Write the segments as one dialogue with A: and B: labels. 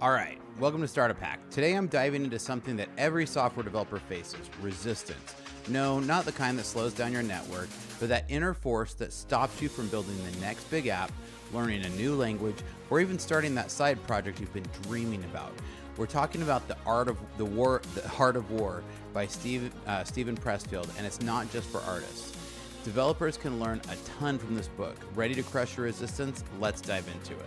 A: All right, welcome to Startup Hack. Today I'm diving into something that every software developer faces, resistance. No, not the kind that slows down your network, but that inner force that stops you from building the next big app, learning a new language, or even starting that side project you've been dreaming about. We're talking about The Art of War by Steven Pressfield, and it's not just for artists. Developers can learn a ton from this book. Ready to crush your resistance? Let's dive into it.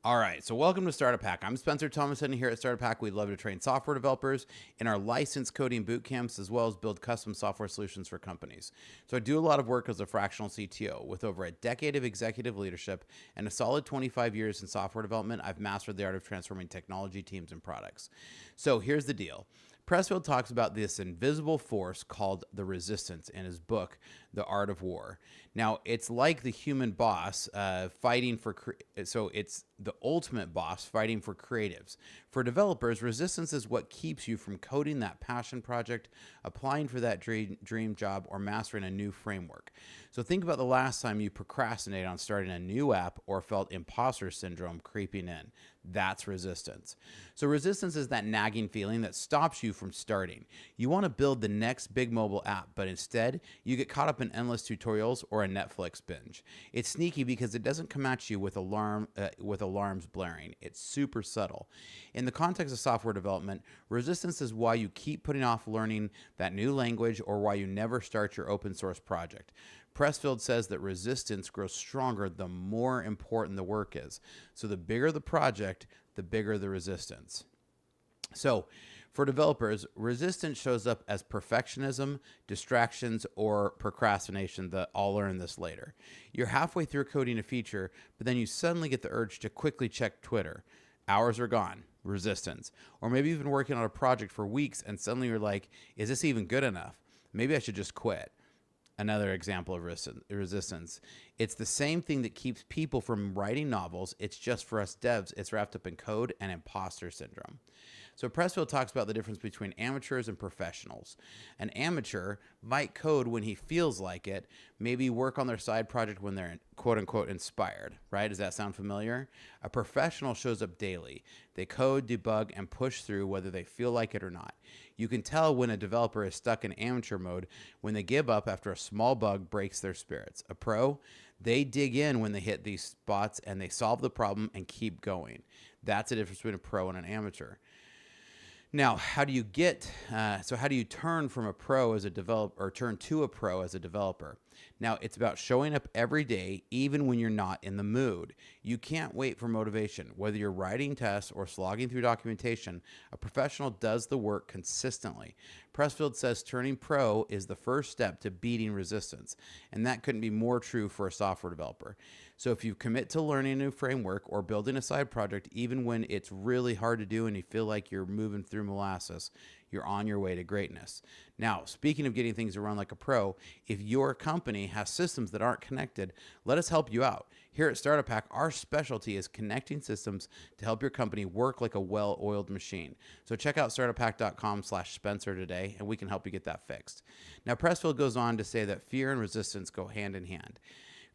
A: All right, so welcome to Startup Hack. I'm Spencer Thomason. Here at Startup Hack, we love to train software developers in our licensed coding boot camps, as well as build custom software solutions for companies. So I do a lot of work as a fractional CTO. With over a decade of executive leadership and a solid 25 years in software development, I've mastered the art of transforming technology teams and products. So here's the deal. Pressfield talks about this invisible force called the resistance in his book, The Art of War. Now, it's like the human boss fighting for, so it's the ultimate boss fighting for creatives. For developers, resistance is what keeps you from coding that passion project, applying for that dream job, or mastering a new framework. So think about the last time you procrastinated on starting a new app or felt imposter syndrome creeping in. That's resistance. So resistance is that nagging feeling that stops you from starting. You want to build the next big mobile app, but instead you get caught up in endless tutorials or a Netflix binge. It's sneaky because it doesn't come at you with alarms blaring. It's super subtle. In the context of software development, resistance is why you keep putting off learning that new language or why you never start your open source project. Pressfield says that resistance grows stronger the more important the work is. So the bigger the project, the bigger the resistance. So for developers, resistance shows up as perfectionism, distractions, or procrastination. I'll learn this later. You're halfway through coding a feature, but then you suddenly get the urge to quickly check Twitter. Hours are gone. Resistance. Or maybe you've been working on a project for weeks and suddenly you're like, is this even good enough? Maybe I should just quit. Another example of resistance. It's the same thing that keeps people from writing novels. It's just for us devs, it's wrapped up in code and imposter syndrome. So Pressfield talks about the difference between amateurs and professionals. An amateur might code when he feels like it, maybe work on their side project when they're quote unquote inspired, right? Does that sound familiar? A professional shows up daily. They code, debug, and push through whether they feel like it or not. You can tell when a developer is stuck in amateur mode when they give up after a small bug breaks their spirits. A pro, they dig in when they hit these spots and they solve the problem and keep going. That's the difference between a pro and an amateur. Now, how do you turn from a pro as a developer, or turn to a pro as a developer? Now, it's about showing up every day, even when you're not in the mood. You can't wait for motivation. Whether you're writing tests or slogging through documentation, a professional does the work consistently. Pressfield says turning pro is the first step to beating resistance, and that couldn't be more true for a software developer. So if you commit to learning a new framework or building a side project, even when it's really hard to do and you feel like you're moving through molasses, you're on your way to greatness. Now, speaking of getting things to run like a pro, if your company has systems that aren't connected, let us help you out. Here at Startup Hack, our specialty is connecting systems to help your company work like a well-oiled machine. So check out startuphack.com/Spencer today, and we can help you get that fixed. Now, Pressfield goes on to say that fear and resistance go hand in hand.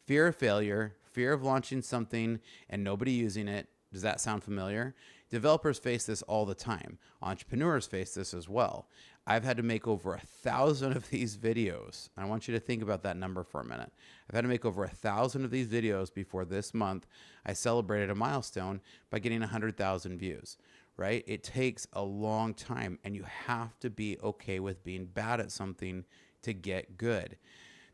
A: Fear of failure, fear of launching something and nobody using it. Does that sound familiar? Developers face this all the time. Entrepreneurs face this as well. I've had to make over 1,000 of these videos. I want you to think about that number for a minute. I've had to make over 1,000 of these videos before this month I celebrated a milestone by getting 100,000 views, right? It takes a long time, and you have to be okay with being bad at something to get good.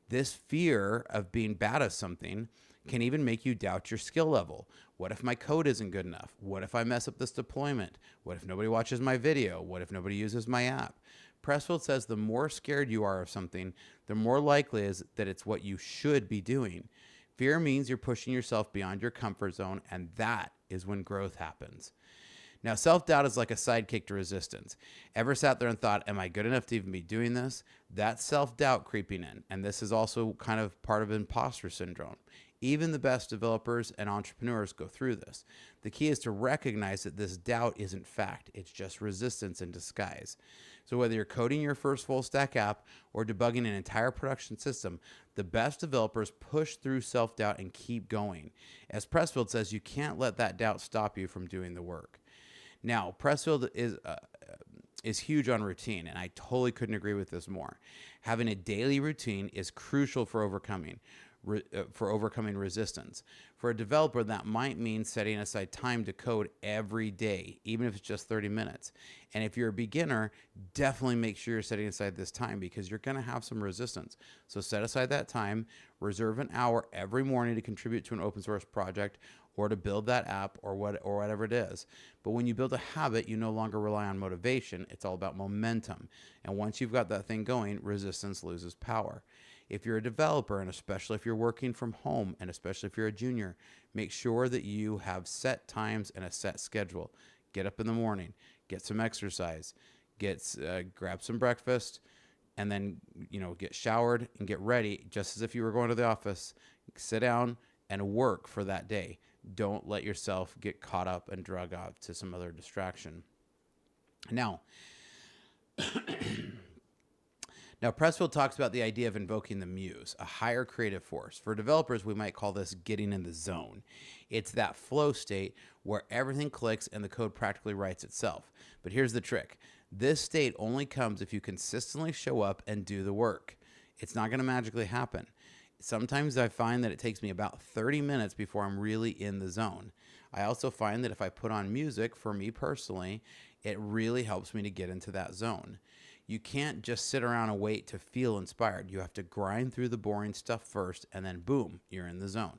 A: This fear of being bad at something can even make you doubt your skill level. What if my code isn't good enough? What if I mess up this deployment? What if nobody watches my video? What if nobody uses my app? Pressfield says the more scared you are of something, the more likely is that it's what you should be doing. Fear means you're pushing yourself beyond your comfort zone, and that is when growth happens. Now, self-doubt is like a sidekick to resistance. Ever sat there and thought, am I good enough to even be doing this? That's self-doubt creeping in, and this is also kind of part of imposter syndrome. Even the best developers and entrepreneurs go through this. The key is to recognize that this doubt isn't fact. It's just resistance in disguise. So whether you're coding your first full stack app or debugging an entire production system, the best developers push through self-doubt and keep going. As Pressfield says, you can't let that doubt stop you from doing the work. Now, Pressfield is huge on routine, and I totally couldn't agree with this more. Having a daily routine is crucial for overcoming resistance. For a developer, that might mean setting aside time to code every day, even if it's just 30 minutes. And if you're a beginner, definitely make sure you're setting aside this time because you're going to have some resistance. So set aside that time, reserve an hour every morning to contribute to an open source project or to build that app or whatever it is. But when you build a habit, you no longer rely on motivation. It's all about momentum. And once you've got that thing going, resistance loses power. If you're a developer, and especially if you're working from home, and especially if you're a junior, make sure that you have set times and a set schedule. Get up in the morning, get some exercise, grab some breakfast, and then get showered and get ready, just as if you were going to the office. Sit down and work for that day. Don't let yourself get caught up and drug off to some other distraction. Now, Pressfield talks about the idea of invoking the muse, a higher creative force. For developers, we might call this getting in the zone. It's that flow state where everything clicks and the code practically writes itself. But here's the trick. This state only comes if you consistently show up and do the work. It's not going to magically happen. Sometimes I find that it takes me about 30 minutes before I'm really in the zone. I also find that if I put on music, for me personally, it really helps me to get into that zone. You can't just sit around and wait to feel inspired. You have to grind through the boring stuff first, and then boom, you're in the zone.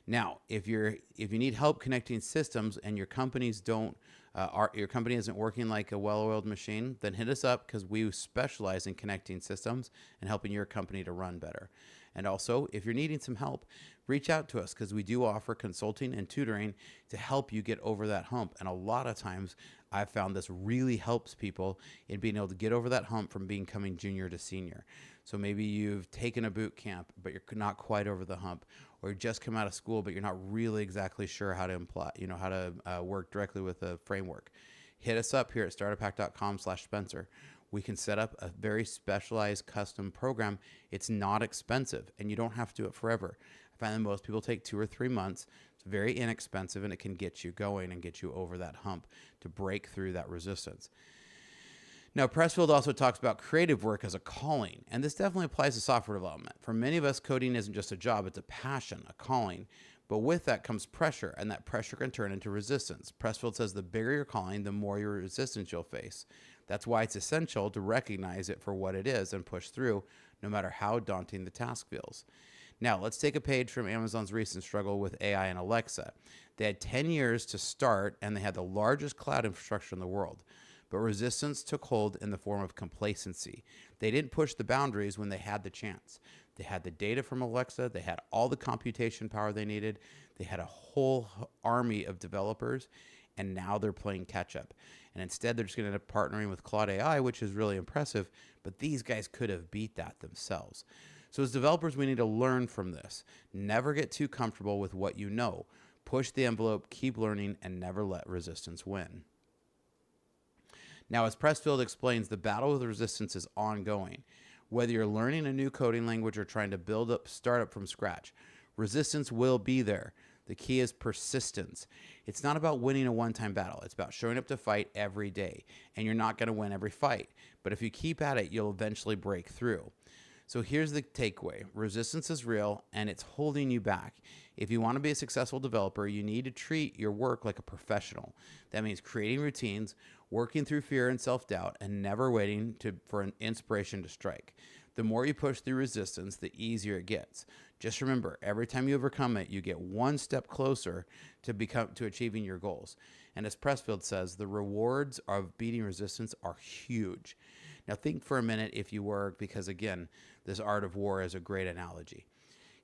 A: Now, if you need help connecting systems and your company isn't working like a well-oiled machine, then hit us up because we specialize in connecting systems and helping your company to run better. And also, if you're needing some help, reach out to us because we do offer consulting and tutoring to help you get over that hump. And a lot of times I've found this really helps people in being able to get over that hump from becoming junior to senior. So maybe you've taken a boot camp, but you're not quite over the hump, or you just come out of school, but you're not really exactly sure how to work directly with a framework. Hit us up here at starterpack.com/Spencer. We can set up a very specialized custom program. It's not expensive, and you don't have to do it forever. I find that most people take 2 or 3 months. It's very inexpensive, and it can get you going and get you over that hump to break through that resistance. Now, Pressfield also talks about creative work as a calling, and this definitely applies to software development. For many of us, coding isn't just a job, it's a passion, a calling. But with that comes pressure, and that pressure can turn into resistance. Pressfield says the bigger your calling, the more your resistance you'll face. That's why it's essential to recognize it for what it is and push through, no matter how daunting the task feels. Now, let's take a page from Amazon's recent struggle with AI and Alexa. They had 10 years to start, and they had the largest cloud infrastructure in the world. But resistance took hold in the form of complacency. They didn't push the boundaries when they had the chance. They had the data from Alexa. They had all the computation power they needed. They had a whole army of developers, and now they're playing catch up. And instead, they're just going to end up partnering with Claude AI, which is really impressive. But these guys could have beat that themselves. So as developers, we need to learn from this. Never get too comfortable with what you know. Push the envelope, keep learning, and never let resistance win. Now, as Pressfield explains, the battle with resistance is ongoing. Whether you're learning a new coding language or trying to build up startup from scratch, resistance will be there. The key is persistence. It's not about winning a one-time battle. It's about showing up to fight every day. And you're not going to win every fight. But if you keep at it, you'll eventually break through. So here's the takeaway. Resistance is real, and it's holding you back. If you want to be a successful developer, you need to treat your work like a professional. That means creating routines, working through fear and self-doubt, and never waiting for an inspiration to strike. The more you push through resistance, the easier it gets. Just remember, every time you overcome it, you get one step closer to achieving your goals. And as Pressfield says, the rewards of beating resistance are huge. Now think for a minute if you were, because again, this art of war is a great analogy.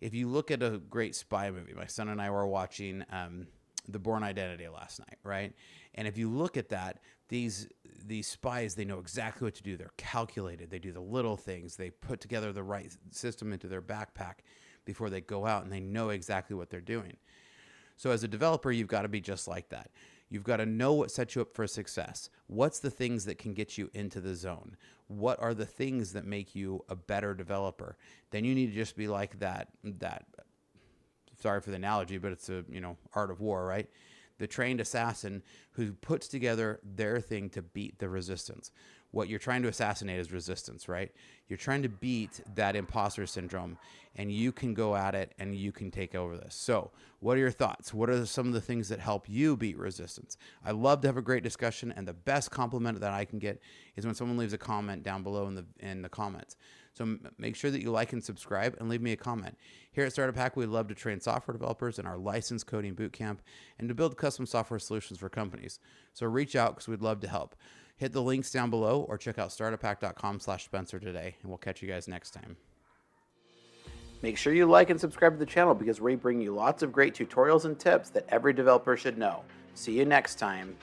A: If you look at a great spy movie, my son and I were watching The Bourne Identity last night, right? And if you look at that, these spies, they know exactly what to do. They're calculated. They do the little things. They put together the right system into their backpack before they go out, and they know exactly what they're doing. So as a developer, you've got to be just like that. You've got to know what sets you up for success. What's the things that can get you into the zone? What are the things that make you a better developer? Then you need to just be like that sorry for the analogy, but it's a, art of war, right? The trained assassin who puts together their thing to beat the resistance. What you're trying to assassinate is resistance, right? You're trying to beat that imposter syndrome, and you can go at it and you can take over this. So what are your thoughts? What are some of the things that help you beat resistance? I love to have a great discussion, and the best compliment that I can get is when someone leaves a comment down below in the comments. So make sure that you like and subscribe and leave me a comment. Here at Startup Hack, we love to train software developers in our licensed coding bootcamp and to build custom software solutions for companies. So reach out because we'd love to help. Hit the links down below or check out startuphack.com/Spencer today, and we'll catch you guys next time. Make sure you like and subscribe to the channel because we bring you lots of great tutorials and tips that every developer should know. See you next time.